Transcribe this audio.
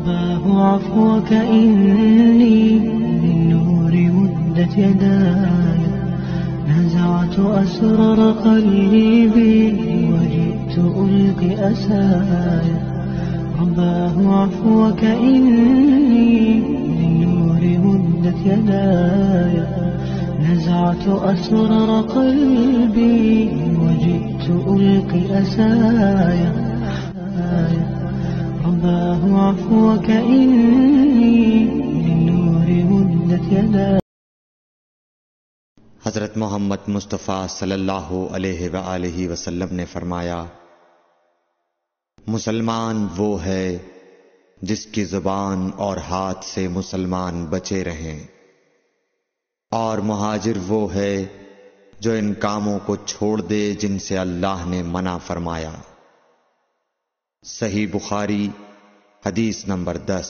رباه عفوك إني للنور مدت يداي نزعت أسرار قلبي وجئت ألقي أسايا رباه عفوك إني للنور مدت يداي نزعت أسرار قلبي وجئت ألقي أسايا رباه عفوك إني للنور مدت يداي। हज़रत मोहम्मद मुस्तफ़ा सल्लल्लाहु अलैहि वसल्लम ने फरमाया, मुसलमान वो है जिसकी ज़ुबान और हाथ से मुसलमान बचे रहें, और मुहाजिर वो है जो इन कामों को छोड़ दे जिनसे अल्लाह ने मना फरमाया। सही बुखारी हदीस नंबर 10।